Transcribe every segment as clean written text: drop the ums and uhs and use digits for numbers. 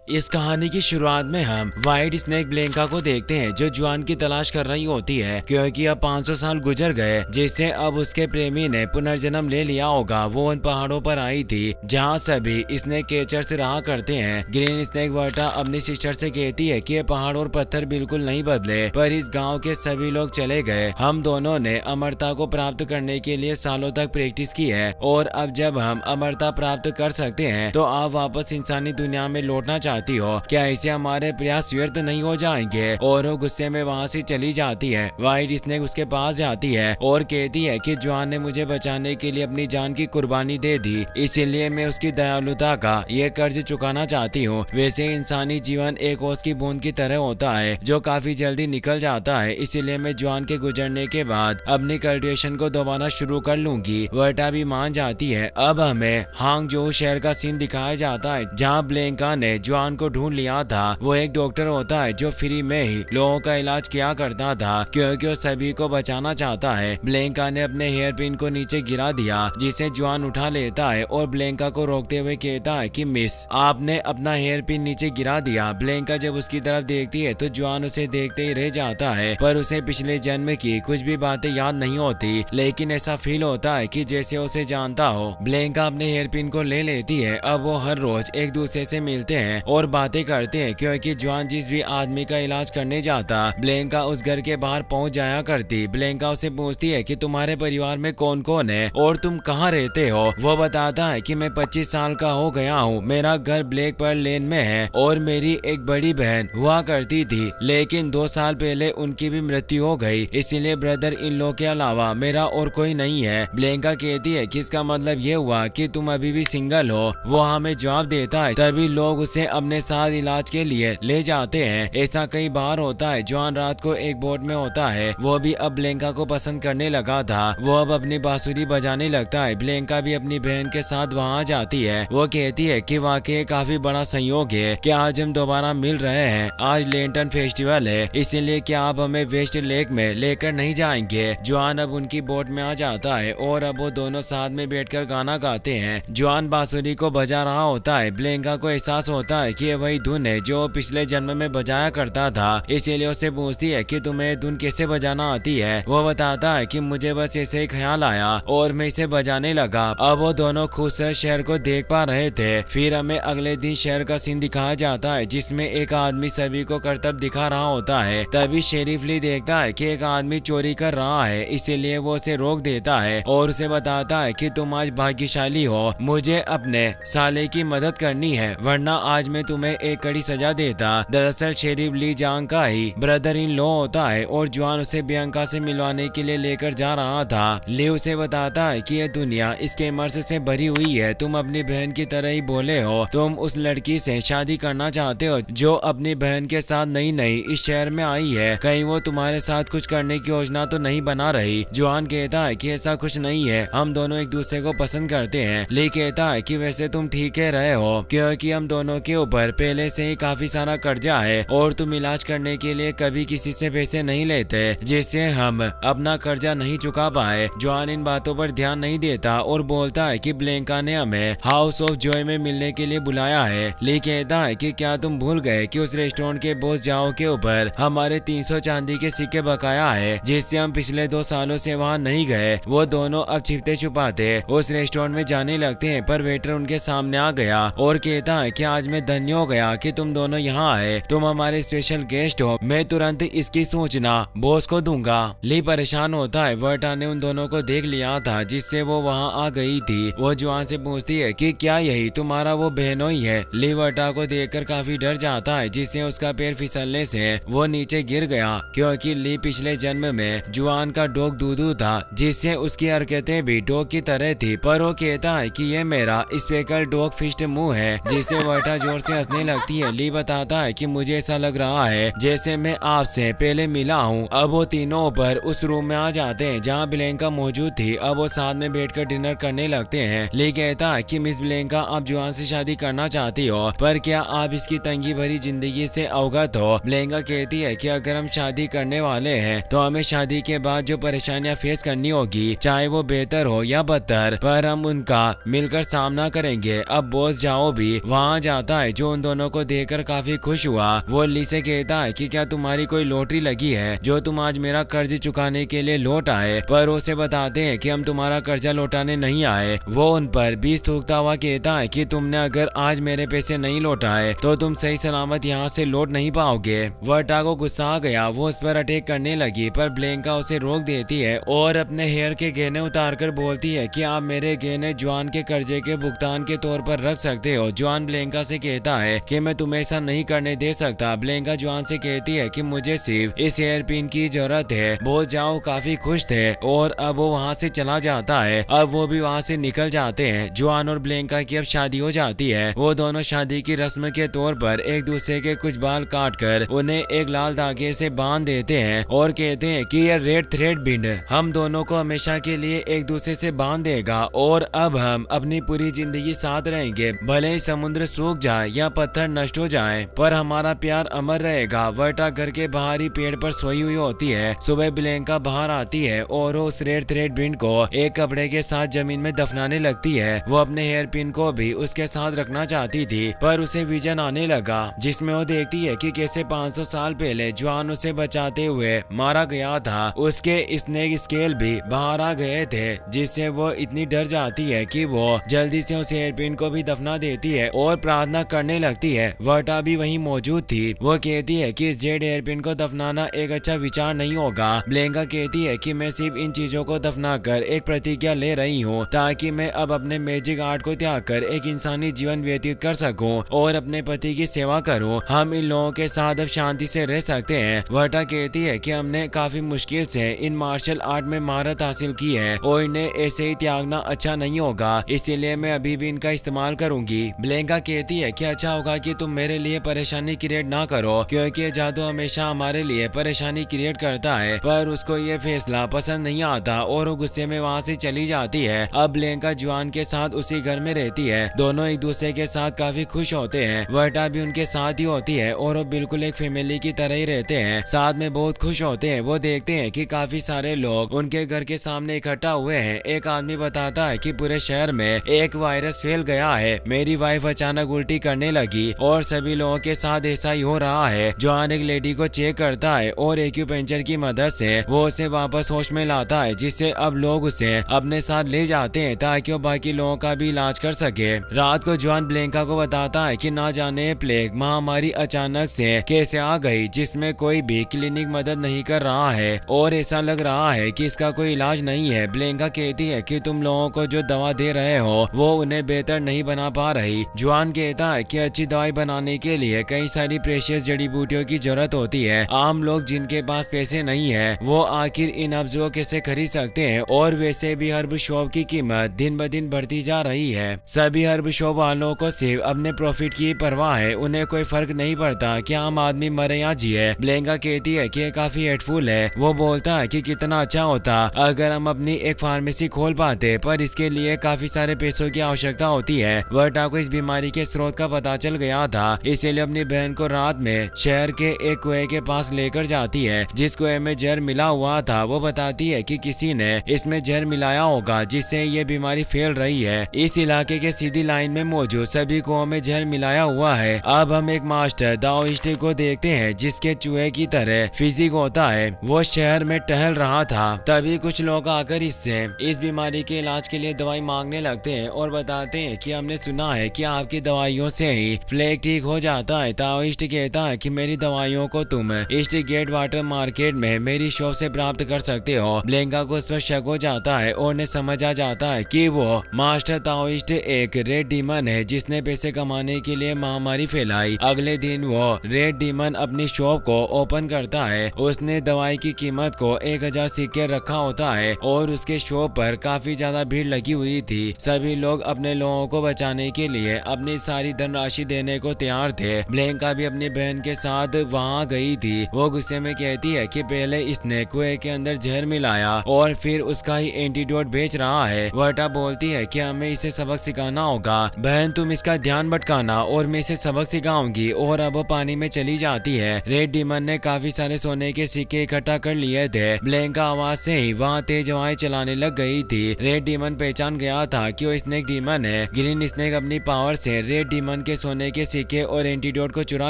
इस कहानी की शुरुआत में हम व्हाइट स्नेक ब्लैंका को देखते हैं जो जुआन की तलाश कर रही होती है क्योंकि अब 500 साल गुजर गए जिससे अब उसके प्रेमी ने पुनर्जन्म ले लिया होगा। वो उन पहाड़ों पर आई थी जहाँ सभी स्नेक केचर से रहा करते हैं। ग्रीन स्नेक वर्टा अपनी सिस्टर से कहती है कि ये पहाड़ और पत्थर बिल्कुल नहीं बदले पर इस गाँव के सभी लोग चले गए। हम दोनों ने अमरता को प्राप्त करने के लिए सालों तक प्रैक्टिस की है और अब जब हम अमरता प्राप्त कर सकते हैं तो आप वापस इंसानी दुनिया में लौटना चाहती हो। क्या इसे हमारे प्रयास व्यर्थ नहीं हो जाएंगे? और वो गुस्से में वहाँ से चली जाती है। व्हाइट स्नेक उसके पास जाती है और कहती है कि जुआन ने मुझे बचाने के लिए अपनी जान की कुर्बानी दे दी, इसीलिए मैं उसकी दयालुता का ये कर्ज चुकाना चाहती हूँ। वैसे इंसानी जीवन एक ओस की बूंद की तरह होता है जो काफी जल्दी निकल जाता है, इसीलिए मैं जुआन के गुजरने के बाद अपनी कल्टिवेशन को दोबारा शुरू कर लूंगी। वर्टा भी मान जाती है। अब हमें हांगजो शहर का सीन दिखाया जाता है जहाँ ब्लैंका ने जुआन को ढूंढ लिया था। वो एक डॉक्टर होता है जो फ्री में ही लोगों का इलाज किया करता था क्योंकि वो सभी को बचाना चाहता है। ब्लैंका ने अपने हेयर पिन को नीचे गिरा दिया जिसे जुआन उठा लेता है और ब्लैंका को रोकते हुए कहता है कि मिस, आपने अपना हेयर पिन नीचे गिरा दिया। ब्लैंका जब उसकी तरफ देखती है तो जुआन उसे देखते ही रह जाता है पर उसे पिछले जन्म की कुछ भी बातें याद नहीं होती, लेकिन ऐसा फील होता है कि जैसे उसे जानता हो। ब्लैंका अपने हेयर पिन को ले लेती है। अब वो हर रोज एक दूसरे से मिलते हैं और बातें करते हैं क्योंकि जुआन जिस भी आदमी का इलाज करने जाता ब्लैंका उस घर के बाहर पहुंच जाया करती। ब्लैंका उसे पूछती है कि तुम्हारे परिवार में कौन कौन है और तुम कहाँ रहते हो। वो बताता है कि मैं 25 साल का हो गया हूँ, मेरा घर ब्लैक पर्ल लेन में है और मेरी एक बड़ी बहन हुआ करती थी लेकिन 2 साल पहले उनकी भी मृत्यु हो गई, इसीलिए ब्रदर इन लोग के अलावा मेरा और कोई नहीं है। ब्लैंका कहती है कि इसका मतलब ये हुआ कि तुम अभी भी सिंगल हो। वो हमें जवाब देता है तभी लोग उसे अपने साथ इलाज के लिए ले जाते हैं। ऐसा कई बार होता है। जुआन रात को एक बोट में होता है। वो भी अब ब्लैंका को पसंद करने लगा था। वो अब अपनी बांसुरी बजाने लगता है। ब्लैंका भी अपनी बहन के साथ वहाँ जाती है। वो कहती है कि वाकई काफी बड़ा संयोग है कि आज हम दोबारा मिल रहे हैं। आज लेंटन फेस्टिवल है, इसीलिए क्या आप हमें वेस्ट लेक में लेकर नहीं जाएंगे? जुआन अब उनकी बोट में आ जाता है और अब वो दोनों साथ में बैठकर गाना गाते हैं। जुआन बांसुरी को बजा रहा होता है। ब्लैंका को एहसास होता है कि ये वही धुन है जो पिछले जन्म में बजाया करता था, इसीलिए उससे पूछती है कि तुम्हें धुन कैसे बजाना आती है। वो बताता है कि मुझे बस ऐसे ही ख्याल आया और मैं इसे बजाने लगा। अब वो दोनों खूबसूरत शहर को देख पा रहे थे। फिर हमें अगले दिन शहर का सीन दिखाया जाता है जिसमें एक आदमी सभी को करतब दिखा रहा होता है। तभी शेरिफ ली देखता है कि एक आदमी चोरी कर रहा है, इसीलिए वो उसे रोक देता है और उसे बताता है कि तुम आज भाग्यशाली हो, मुझे अपने साले की मदद करनी है वरना आज मैं तुम्हें एक कड़ी सजा देता। दरअसल शेरिफ ली जांग का ही ब्रदर इन लॉ होता है और जुआन उसे बियांका से मिलवाने के लिए लेकर जा रहा था। ली उसे बताता है कि यह दुनिया इसके मर्ज से भरी हुई है, तुम अपनी बहन की तरह ही बोले हो, तुम उस लड़की से शादी करना चाहते हो जो अपनी बहन के साथ नई नई इस शहर में आई है। कहीं वो तुम्हारे साथ कुछ करने की योजना तो नहीं बना रही? जुआन कहता है कि ऐसा कुछ नहीं है, हम दोनों एक दूसरे को पसंद करते हैं। ली कहता है कि वैसे तुम ठीक कह रहे हो क्योंकि हम दोनों के ऊपर पहले से ही काफी सारा कर्जा है और तुम इलाज करने के लिए कभी किसी से पैसे नहीं लेते जिससे हम अपना कर्जा नहीं चुका पाए। जुआन इन बातों पर ध्यान नहीं देता और बोलता है कि ब्लैंका ने हमें हाउस ऑफ जॉय में मिलने के लिए बुलाया है। ली कहता है कि क्या तुम भूल गए कि उस रेस्टोरेंट के बॉस जाओ के ऊपर हमारे 300 चांदी के सिक्के बकाया है जिससे हम पिछले 2 सालों से वहाँ नहीं गए। वो दोनों अब छिपते छुपाते उस रेस्टोरेंट में जाने लगते हैं पर वेटर उनके सामने आ गया और कहता है कि आज मैं धन्य हो गया कि तुम दोनों यहाँ आए, तुम हमारे स्पेशल गेस्ट हो, मैं तुरंत इसकी सूचना बॉस को दूंगा। ली परेशान होता है। वर्टा ने उन दोनों को देख लिया था जिससे वो वहाँ आ गई थी। वो जुआन से पूछती है कि क्या यही तुम्हारा वो बहनोई है? ली वर्टा को देखकर काफी डर जाता है जिससे उसका पैर फिसलने से वो नीचे गिर गया क्योंकि ली पिछले जन्म में जुआन का डॉग दूदू था जिससे उसकी हरकतें भी डॉग की तरह थी। पर वो कहता है कि ये मेरा स्पेकल डॉग फिस्ट मुंह है जिससे वर्टा जोर से हंसने लगती है। ली बताता है कि मुझे ऐसा लग रहा है जैसे मैं आपसे पहले मिला हूँ। अब वो तीनों ऊपर उस रूम में आ जाते हैं जहाँ ब्लैंका मौजूद थी। अब वो साथ में बैठकर डिनर करने लगते हैं। ली कहता है कि मिस ब्लैंका आप जुआन से शादी करना चाहती हो पर क्या आप इसकी तंगी भरी जिंदगी से अवगत हो? ब्लैंका कहती है कि अगर हम शादी करने वाले हैं तो हमें शादी के बाद जो परेशानियां फेस करनी होगी चाहे वो बेहतर हो या बदतर, पर हम उनका मिलकर सामना करेंगे। अब बॉस जाओ भी वहाँ जाता है जो उन दोनों को देखकर काफी खुश हुआ। वो ली से कहता है कि क्या तुम्हारी कोई लॉटरी लगी है जो तुम आज मेरा कर्ज चुकाने के लिए लौट आए। पर उसे बताते हैं कि हम तुम्हारा कर्जा लौटाने नहीं आए। वो उन पर 20 थूकता हुआ कहता है कि तुमने अगर आज मेरे पैसे नहीं लौटाए तो तुम सही सलामत यहाँ से लौट नहीं पाओगे। वर्टा को गुस्सा आ गया, वो उस पर अटैक करने लगी पर ब्लेंका उसे रोक देती है और अपने हेयर के गहने उतारकर बोलती है कि आप मेरे गहने जुआन के कर्जे के भुगतान के तौर पर रख सकते हो। जुआन ब्लेंका से कहता है कि मैं तुम्हें ऐसा नहीं करने दे सकता। ब्लेंका जुआन से कहती है कि मुझे सिर्फ इस हेयर पिन की जरूरत है। बोल जाओ काफी खुश थे और अब वो वहाँ से चला जाता है। अब वो भी वहाँ से निकल जाते हैं। जुआन और ब्लेंका की अब शादी हो जाती है। वो दोनों शादी की रस्म के तौर पर एक दूसरे के कुछ बाल काट कर उन्हें एक लाल धागे से बांध देते हैं और कहते हैं कि यह रेड थ्रेड बिंड हम दोनों को हमेशा के लिए एक दूसरे से बांध देगा और अब हम अपनी पूरी जिंदगी साथ रहेंगे। भले ही समुद्र सूख जाए या पत्थर नष्ट हो जाए पर हमारा प्यार अमर रहेगा। वर्टा घर के बाहर ही पेड़ पर सोई हुई होती है। सुबह ब्लेंका बाहर आती है और उस रेड थ्रेड बिंड को एक कपड़े के साथ जमीन में दफनाने लगती है। वो अपने हेयर पिन को भी उसके साथ रखना चाहती थी पर उसे विजन आने लगा जिसमें वो देखती है कि कैसे 500 साल पहले जुआन उसे बचाते हुए मारा गया था। उसके स्नेक स्केल भी बाहर आ गए थे जिससे वो इतनी डर जाती है कि वो जल्दी से उस हेयर पिन को भी दफना देती है और प्रार्थना करने लगती है। वर्टा भी वहीं मौजूद थी। वो कहती है कि इस जेड हेयर पिन को दफनाना एक अच्छा विचार नहीं होगा। ब्लेंका कहती है कि मैं सिर्फ इन चीजों को दफना कर एक प्रतिज्ञा ले रही हूँ ताकि मैं अब अपने मैजिक आर्ट को त्याग कर एक इंसानी जीवन व्यतीत कर सकूं और अपने पति की सेवा करूं। हम इन लोगों के साथ अब शांति से रह सकते हैं। वर्टा कहती है कि हमने काफी मुश्किल से इन मार्शल आर्ट में महारत हासिल की है और इन्हें ऐसे ही त्यागना अच्छा नहीं होगा, इसीलिए मैं अभी भी इनका इस्तेमाल करूंगी। ब्लेंका कहती है कि अच्छा होगा कि तुम मेरे लिए परेशानी क्रिएट ना करो क्योंकि ये जादू हमेशा हमारे लिए परेशानी क्रिएट करता है। पर उसको ये फैसला पसंद नहीं आता और वो गुस्से में वहाँ से चली जाती है। अब ब्लेंका जुआन के साथ उसी घर में रहती है। दोनों एक दूसरे के साथ काफी खुश होते हैं। वर्टा भी उनके साथ ही होती है और वो बिल्कुल एक फैमिली की तरह ही रहते हैं। साथ में बहुत खुश होते हैं। वो देखते हैं कि काफी सारे लोग उनके घर के सामने इकट्ठा हुए हैं। एक आदमी बताता है कि पूरे शहर में एक वायरस फैल गया है। मेरी वाइफ अचानक उल्टी करने लगी और सभी लोगों के साथ ऐसा ही हो रहा है। जुआन एक लेडी को चेक करता है और एक्यूपेंचर की मदद से वो उसे वापस होश में लाता है जिससे अब लोग उसे अपने साथ ले जाते हैं ताकि वो बाकी लोगों का भी इलाज कर सके। रात को जुआन ब्लेंका को बताता है कि ना जाने प्लेग महामारी अचानक से कैसे आ गई जिसमें कोई भी क्लिनिक मदद नहीं कर रहा है और ऐसा लग रहा है कि इसका कोई इलाज नहीं है। ब्लेंका कहती है कि तुम लोगों को जो दवा दे रहे हो वो उन्हें बेहतर नहीं बना पा रही। जुआन कहता है कि अच्छी दवाई बनाने के लिए कई सारी प्रेशियस जड़ी बूटियों की जरूरत होती है। आम लोग जिनके पास पैसे नहीं है वो आखिर इन अब्जों को कैसे खरीद सकते हैं और वैसे भी हर्ब शॉप की कीमत दिन ब दिन बढ़ती जा रही है। सभी हर्ब शॉप वालों को सिर्फ अपने प्रॉफिट की परवाह है, उन्हें कोई फर्क नहीं पड़ता कि आम आदमी मरे या जिए। ब्लेंका कहती है कि काफी हेटफुल है। वो बोलता है कि कितना अच्छा होता अगर हम अपनी एक फार्मेसी खोल पाते पर इसके लिए काफी सारे पैसों की आवश्यकता होती है। वर्टा को इस बीमारी के स्रोत का पता चल गया था इसीलिए अपनी बहन को रात में शहर के एक कुएं के पास लेकर जाती है जिस कुएं में जहर मिला हुआ था। वो बताती है कि किसी ने इसमें जहर मिलाया होगा जिससे ये बीमारी फैल रही है। इस इलाके के सीधी लाइन में मौजूद सभी कुओं में जहर मिलाया हुआ है। अब हम एक मास्टर दाओइस्ट को देखते हैं जिसके चूहे की तरह फिजिक होता है। वो शहर में टहल रहा था तभी कुछ लोग आकर इससे इस बीमारी के इलाज के लिए दवाई मांगने लगते हैं और बताते हैं कि हमने सुना है कि आपकी दवाइयों से ही प्लेग ठीक हो जाता है। दाओइस्ट कहता है कि मेरी दवाइयों को तुम ईस्ट गेट वाटर मार्केट में मेरी शॉप से प्राप्त कर सकते हो। ब्लेंका को उस पर शक हो जाता है और उन्हें समझ आ जाता है कि वो मास्टर ताओइस्ट एक रेड डीमन है जिसने पैसे कमाने के लिए महामारी फैलाई। अगले दिन वो रेड डीमन अपनी शॉप को ओपन करता है। उसने दवाई की कीमत को 1000 सिक्के रखा होता है और उसके शॉप पर काफी ज्यादा भीड़ लगी हुई थी। सभी लोग अपने लोगों को बचाने के लिए अपनी सारी धनराशि देने को तैयार थे। ब्लेंका भी अपनी बहन के साथ वहाँ गई थी। वो गुस्से में कहती है कि पहले इसने कुएं के अंदर जहर मिलाया और फिर उसका ही एंटीडोट बेच रहा है। वर्टा बोलती है कि हमें इसे सबक सिखाना होगा। बहन तुम इसका ध्यान भटकाना और मैं इसे सबक सिखाऊंगी। और अब वो पानी में चली जाती है। रेड डीमन ने काफी सारे सोने के सिक्के इकट्ठा कर लिए थे। ब्लेंका आवाज से ही वहाँ तेज हवाएं चलाने लग गई थी। रेड डीमन पहचान गया था कि वो स्नेक डीमन है। ग्रीन स्नेक अपनी पावर से रेड डीमन के सोने के सिक्के और एंटीडोट को चुरा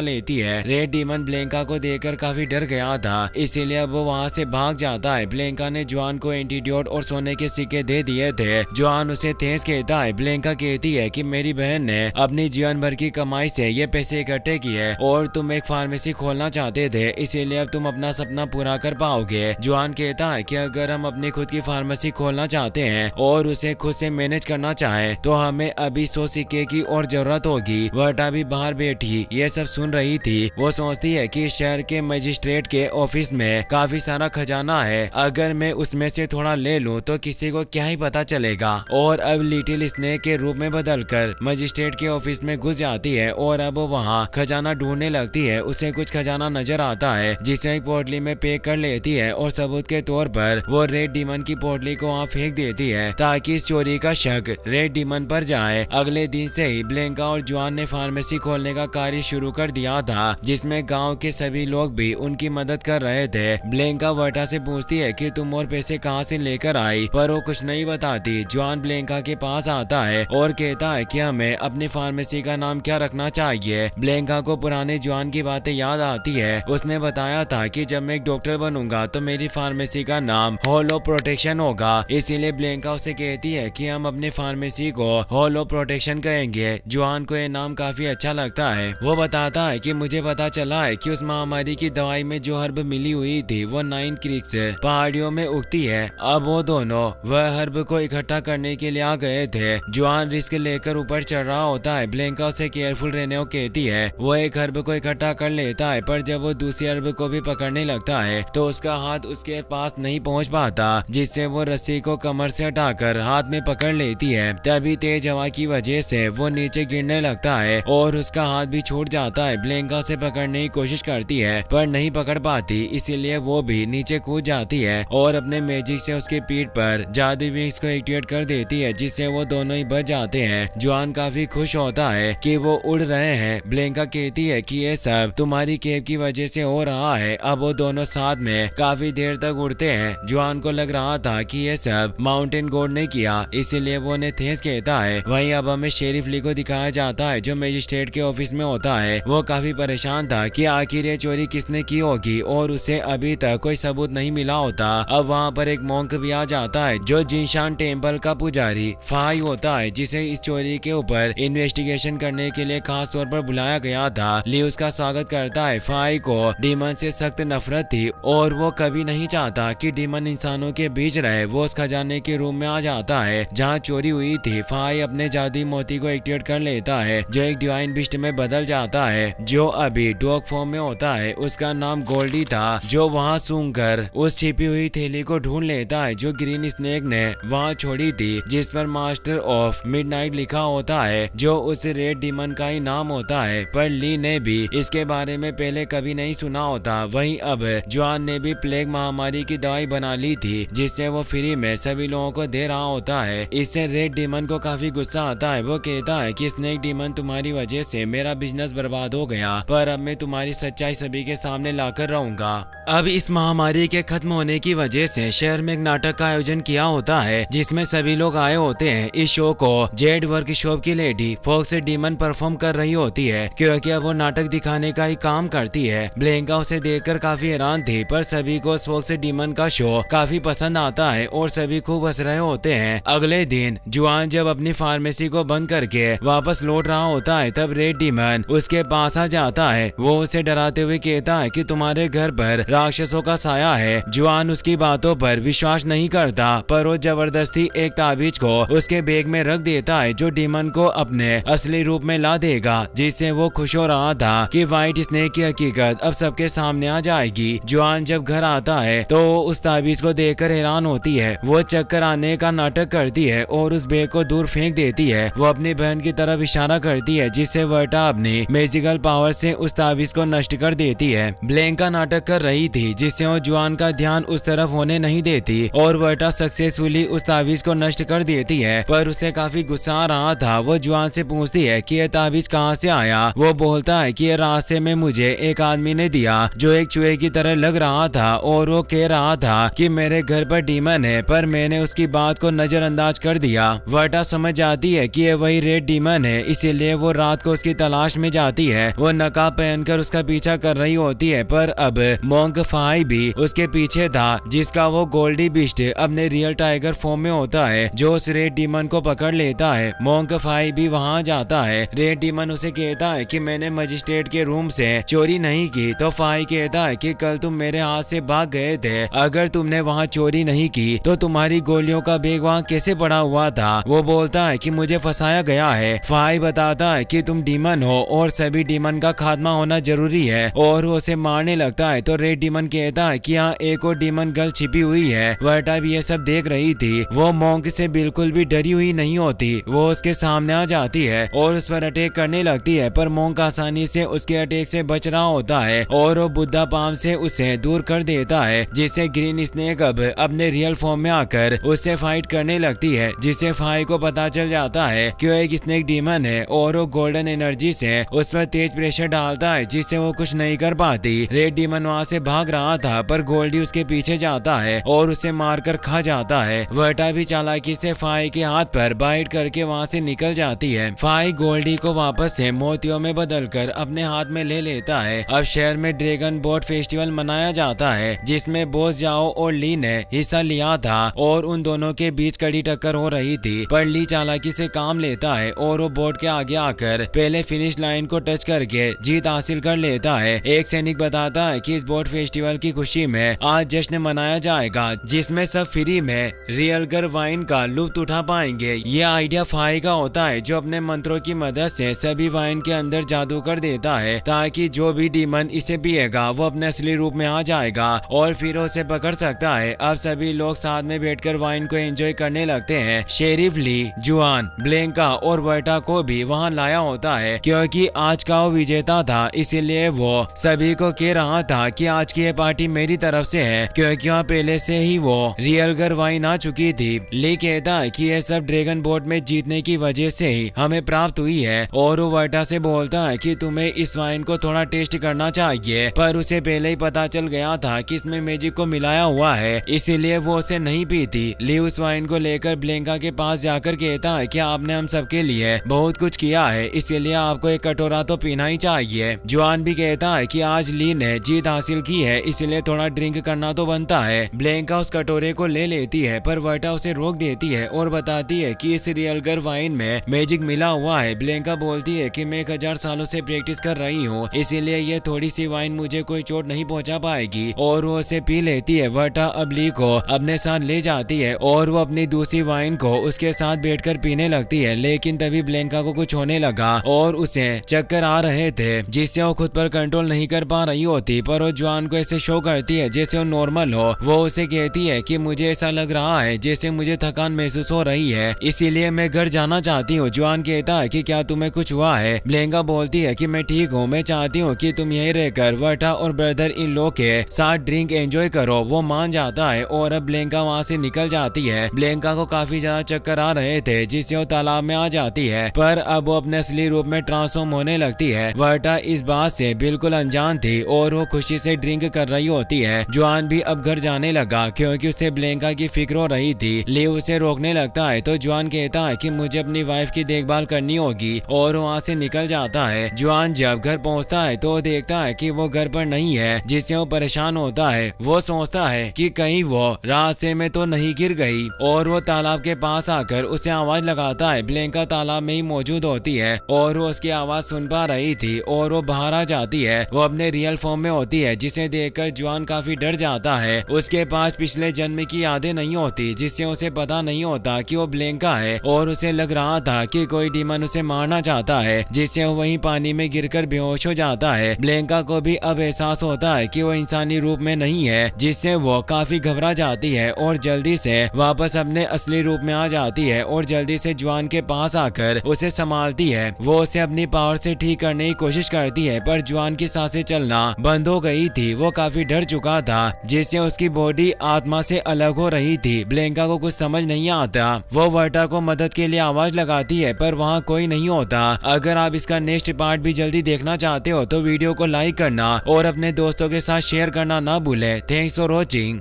लेती है। रेड डीमन ब्लेंका को देखकर काफी डर गया था, इसीलिए अब वो वहाँ से भाग जाता है। ब्लेंका ने जुआन को एंटीडोट और सोने के सिक्के दे दिए थे। जुआन उसे तेज कहता है। ब्लेंका कहती है कि मेरी बहन ने अपनी जीवन भर की कमाई से ये पैसे इकट्ठे किए और तुम एक फार्मेसी खोलना चाहते थे, इसीलिए अब तुम अपना सपना पूरा कर पाओगे। जुआन कहता है कि अगर हम अपनी खुद की फार्मेसी खोलना चाहते हैं और उसे खुद से मैनेज करना चाहें तो हमें अभी 100 सिक्के की और जरूरत होगी। वर्टा भी बाहर बैठी ये सब सुन रही थी। वो सोचती है कि शहर के मजिस्ट्रेट के ऑफिस में काफी सारा खजाना है, अगर मैं उसमें से थोड़ा ले लूं तो किसी को क्या ही पता चलेगा। और अब लिटिल स्नेक के रूप में बदलकर मजिस्ट्रेट के ऑफिस में घुस जाती है और अब वो वहाँ खजाना ढूंढने लगती है। उसे कुछ खजाना नजर आता है जिसे एक पोटली में पैक कर लेती है और सबूत के तौर पर वो रेड डीमन की पोटली को वहाँ फेंक देती है ताकि इस चोरी का शक रेड डीमन पर जाए। अगले दिन से ही ब्लेंका और जुआन ने फार्मेसी खोलने का कार्य शुरू कर दिया था, जिसमें गांव के सभी लोग भी उनकी मदद कर रहे थे। ब्लेंका वर्टा से पूछती है कि तुम और पैसे कहां से लेकर आई, पर वो कुछ नहीं बताती। जुआन ब्लेंका के पास आता है और कहता है कि हमें अपनी फार्मेसी का नाम क्या रखना चाहिए। ब्लेंका को पुराने जुआन की बातें याद आती है। उसने बताया था कि जब मैं एक डॉक्टर बनूंगा तो मेरी फार्मेसी का नाम होलो प्रोटेक्शन होगा, इसीलिए ब्लेंका उसे कहती है कि हम अपनी फार्मेसी को होलो प्रोटेक्शन कहेंगे। जुआन को ये नाम काफी अच्छा लगता है। वो बताता है कि मुझे पता चला है कि उस महामारी की दवाई में जो हर्ब मिली हुई थी वो 9 क्रीक्स पहाड़ियों में उगती है। अब वो दोनों वह हर्ब को इकट्ठा करने के लिए आ गए थे। जुआन रिस्क लेकर ऊपर चढ़ रहा होता है। ब्लेंका उसे केयरफुल रहने को कहती है। वो एक हर्ब को इकट्ठा कर लेता है, पर जब वो दूसरी हर्ब को भी पकड़ने लगता है तो उसका हाथ उसके पास नहीं पहुंच पाता, जिससे वो रस्सी को कमर से हटाकर हाथ में पकड़ लेती है। तभी तेज हवा की वजह से वो नीचे गिरने लगता है और उसका हाथ भी छूट जाता है। ब्लेंका उसे पकड़ने की कोशिश करती है पर नहीं पकड़ पाती, इसीलिए वो भी नीचे कूद जाती है और अपने मैजिक से उसके पीठ पर जादू विंग्स को एक्टिवेट कर देती है, जिससे वो दोनों ही बच जाते हैं। जुआन काफी खुश होता है कि वो उड़ रहे हैं। ब्लेंका कहती है कि ये सब तुम्हारी केव की वजह से हो रहा है। अब वो दोनों साथ में काफी देर तक उड़ते हैं। जुआन को लग रहा था कि ये सब माउंटेन गॉड ने किया, इसीलिए वो उन्हें थेस कहता है। वहीं अब हमें शेरिफ ली को दिखाया जाता है जो मजिस्ट्रेट के ऑफिस में होता है। वो काफी परेशान था कि आखिर ये चोरी किसने की होगी और उसे अभी तक कोई सबूत नहीं मिला होता। अब वहाँ पर एक मॉन्क भी आ जाता है जो जिनशान टेम्पल का पुजारी फाई होता है, जिसे इस चोरी के ऊपर इन्वेस्टिगेशन करने के लिए खास तौर पर बुलाया गया था। ली उसका स्वागत करता है। फाई को डीमन से सख्त नफरत थी और वो कभी नहीं चाहता कि डीमन इंसानों के बीच रहे। वो उस खजाने के रूम में आ जाता है जहाँ चोरी हुई थी। फाई अपने जादुई मोती को एक्टिवेट कर लेता है जो एक डिवाइन बिस्ट में बदल जाता है, जो अभी डॉग फॉर्म में होता है। उसका नाम गोल्डी था, जो वहाँ सूंघकर उस छिपी हुई थैली को ढूंढ लेता है जो ग्रीन स्नेक ने वहाँ छोड़ी थी, जिस पर मास्टर ऑफ मिडनाइट लिखा होता है, जो उस रेड डीमन का ही नाम होता है। पर ली ने भी इसके बारे में पहले कभी नहीं सुना होता। वहीं अब जुआन ने भी प्लेग महामारी की दवाई बना ली थी, जिससे वो फ्री में सभी लोगों को दे रहा होता है। इससे रेड डीमन को काफी गुस्सा आता है। वो कहता है कि स्नेक डीमन तुम्हारी वजह से मेरा बिजनेस बर्बाद हो गया, पर अब मैं तुम्हारी सच्चाई सभी के सामने लाकर रहूंगा। अब इस महामारी के खत्म होने की वजह से शहर में एक नाटक का आयोजन किया होता है, जिसमें सभी लोग आए होते हैं। इस शो को जेड वर्कशॉप की लेडी फॉक्स डीमन परफॉर्म कर रही होती है, क्योंकि अब वो नाटक दिखाने का ही काम करती है। ब्लेंका उसे देखकर काफी हैरान थी, पर सभी को फॉक्स डीमन का शो काफी पसंद आता है और सभी खूब हंस रहे होते हैं। अगले दिन जुआन जब अपनी फार्मेसी को बंद करके वापस लौट रहा होता है, तब रेड डीमन उसके पास आ जाता है। वो उसे डराते हुए कहता है कि तुम्हारे घर पर राक्षसों का साया है। जुआन उसकी बातों पर विश्वास नहीं करता, पर वो जबरदस्ती एक ताबीज को उसके बैग में रख देता है जो डीमन को अपने असली रूप में ला देगा, जिससे वो खुश हो रहा था कि व्हाइट स्नेक की हकीकत अब सबके सामने आ जाएगी। जुआन जब घर आता है तो उस ताबीज को देखकर हैरान होती है। वो चक्कर आने का नाटक करती है और उस बैग को दूर फेंक देती है। वो अपनी बहन की तरफ इशारा करती है, जिससे वर्टा अपनी मैजिकल पावर से उस ताबीज को नष्ट कर देती है। ब्लेंका नाटक कर रही थी, जिससे वो जुआन का ध्यान उस तरफ होने नहीं देती और वर्टा सक्सेसफुली उस ताबीज को नष्ट कर देती है। पर उसे काफी गुस्सा आ रहा था। वो जुआन से पूछती है कि यह ताबीज कहाँ से आया। वो बोलता है कि यह रास्ते में मुझे एक आदमी ने दिया जो एक चूहे की तरह लग रहा था और वो कह रहा था कि मेरे घर पर डीमन है, पर मैंने उसकी बात को नजरअंदाज कर दिया। वर्टा समझ जाती है कि यह वही रेड डीमन है, इसीलिए इसीलिए वो रात को उसकी तलाश में जाती है। वो नकाब पहनकर उसका पीछा कर रही होती है, पर अब मोंक फाई भी उसके पीछे था, जिसका वो गोल्डी बिस्ट अपने रियल टाइगर फॉर्म में होता है, जो उस रेड डीमन को पकड़ लेता है। मोंक फाई भी वहां जाता है। रेड डीमन उसे कहता है कि मैंने मजिस्ट्रेट के रूम से चोरी नहीं की, तो फाई कहता है कि कल तुम मेरे हाथ से भाग गए थे, अगर तुमने वहाँ चोरी नहीं की तो तुम्हारी गोलियों का बैग वहाँ कैसे पड़ा हुआ था। वो बोलता है कि मुझे फंसाया गया है। फाई बताता है कि तुम डीमन हो और सभी डीमन का खात्मा होना जरूरी है, और वो उसे मारने लगता है। तो रेड डीमन कहता है कि यहाँ एक और डीमन गर्ल छिपी हुई है। वर्टा भी ये सब देख रही थी। वो मोंक से बिल्कुल भी डरी हुई नहीं होती। वो उसके सामने आ जाती है और उस पर अटैक करने लगती है, पर मोंक आसानी से उसके अटैक से बच रहा होता है और वो बुद्धा पाम से उसे दूर कर देता है, जिससे ग्रीन स्नेक अब अपने रियल फॉर्म में आकर उससे फाइट करने लगती है, जिससे फाई को पता चल जाता है कि वो एक स्नेक डीमन है और वो गोल्डन एनर्जी से उस पर तेज प्रेशर डालता है, जिससे वो कुछ नहीं कर पाती। रेड डीमन वहाँ से भाग रहा था, पर गोल्डी उसके पीछे जाता है और उसे मारकर खा जाता है। वर्टा भी चालाकी से फाई के हाथ पर बाइट करके वहाँ से निकल जाती है। फाई गोल्डी को वापस से मोतियों में बदलकर अपने हाथ में ले लेता है। अब शहर में ड्रैगन बोट फेस्टिवल मनाया जाता है, जिसमें बोस जाओ और ली ने हिस्सा लिया था और उन दोनों के बीच कड़ी टक्कर हो रही थी, पर ली चालाकी से काम लेता है और वो बोट के आगे आकर पहले फिनिश लाइन को टच करके जीत हासिल कर लेता है। एक सैनिक बताता है कि इस बोट फेस्टिवल की खुशी में आज जश्न मनाया जाएगा, जिसमें सब फ्री में रियल गर वाइन का लुत्फ उठा पाएंगे। ये आइडिया फाई का होता है, जो अपने मंत्रों की मदद से सभी वाइन के अंदर जादू कर देता है, ताकि जो भी डीमन इसे पिएगा वो अपने असली रूप में आ जाएगा और फिर उसे पकड़ सकता है। अब सभी लोग साथ में बैठकर वाइन को एंजॉय करने लगते हैं। शेरिफ ली, जुआन, ब्लेंका और वर्टा को भी वहाँ लाया होता है, क्योंकि आज का वो विजेता था, इसीलिए वो सभी को कह रहा था कि आज की ये पार्टी मेरी तरफ से है, क्योंकि वहाँ पहले से ही वो रियल गर वाइन आ चुकी थी। ली कहता है कि ये सब ड्रैगन बोट में जीतने की वजह से ही हमें प्राप्त हुई है, और वो वर्टा से बोलता है कि तुम्हें इस वाइन को थोड़ा टेस्ट करना चाहिए, पर उसे पहले ही पता चल गया था कि इसमें मैजिक को मिलाया हुआ है, इसीलिए वो उसे नहीं पीती। ली उस वाइन को लेकर ब्लेंका के पास जाकर कहता है कि आपने हम सबके लिए बहुत कुछ किया है, इसीलिए आपको एक कटोरा तो पीना ही चाहिए। जुआन भी कहता है कि आज ली ने जीत हासिल की है, इसलिए थोड़ा ड्रिंक करना तो बनता है। ब्लेंका उस कटोरे को ले लेती है, पर वर्टा उसे रोक देती है और बताती है कि इस रियल गर वाइन में मैजिक मिला हुआ है। ब्लेंका बोलती है कि मैं 1000 सालों से प्रैक्टिस कर रही हूँ, इसीलिए ये थोड़ी सी वाइन मुझे कोई चोट नहीं पहुंचा पाएगी, और वो उसे पी लेती है। वर्टा अब ली को अपने साथ ले जाती है और वो अपनी दूसरी वाइन को उसके साथ बैठकर पीने लगती है, लेकिन तभी ब्लेंका को कुछ होने लगा और उसे चक्कर आ रहे थे, जिससे वो खुद पर कंट्रोल नहीं कर पा रही होती, पर वो जुआन को ऐसे शो करती है जैसे वो नॉर्मल हो। वो उसे कहती है कि मुझे ऐसा लग रहा है जैसे मुझे थकान महसूस हो रही है, इसीलिए मैं घर जाना चाहती हूँ। जुआन कहता है कि क्या तुम्हें कुछ हुआ है? ब्लेंका बोलती है कि मैं ठीक हूँ, मैं चाहती हूँ कि तुम यहीं रहकर वर्टा और ब्रदर इन लोग के साथ ड्रिंक एंजॉय करो। वो मान जाता है और अब ब्लेंका वहाँ से निकल जाती है। ब्लेंका को काफी ज्यादा चक्कर आ रहे थे, जिससे वो तालाब में आ जाती है, पर अब वो अपने असली रूप में ट्रांसफॉर्म होने लगती है। वर्टा इस बात से बिल्कुल अनजान थी और वो खुशी से ड्रिंक कर रही होती है। जुआन भी अब घर जाने लगा, क्योंकि उसे ब्लेंका की फिक्र हो रही थी। ली उसे रोकने लगता है, तो जुआन कहता है कि मुझे अपनी वाइफ की देखभाल करनी होगी, और वहाँ से निकल जाता है। जुआन जब घर पहुँचता है तो देखता है कि वो घर पर नहीं है, जिससे वो परेशान होता है। वो सोचता है कि कहीं वो रास्ते में तो नहीं गिर गई, और वो तालाब के पास आकर उसे आवाज लगाता है। ब्लेंका तालाब में ही मौजूद होती है और वो उसकी आवाज सुन पा रही थी और वो बाहर आ जाती है। वो अपने रियल फॉर्म में होती है, जिसे देखकर जुआन काफी डर जाता है। उसके पास पिछले जन्म की यादें नहीं होती, जिससे उसे पता नहीं होता कि वो ब्लेंका है, और उसे लग रहा था कि कोई डीमन उसे मारना चाहता है, जिससे वो वहीं पानी में गिरकर बेहोश हो जाता है। ब्लेंका को भी अब एहसास होता है कि वो इंसानी रूप में नहीं है, जिससे वो काफी घबरा जाती है और जल्दी से वापस अपने असली रूप में आ जाती है और जल्दी से जुआन के पास आकर उसे संभालती है। वो उसे अपनी पावर से ठीक करने की कोशिश करती है, पर जुआन की सांसें चलना बंद हो गई थी। वो काफी डर चुका था, जिससे उसकी बॉडी आत्मा से अलग हो रही थी। ब्लेंका को कुछ समझ नहीं आता। वो वर्टा को मदद के लिए आवाज लगाती है, पर वहाँ कोई नहीं होता। अगर आप इसका नेक्स्ट पार्ट भी जल्दी देखना चाहते हो तो वीडियो को लाइक करना और अपने दोस्तों के साथ शेयर करना ना भूले। Thanks for watching.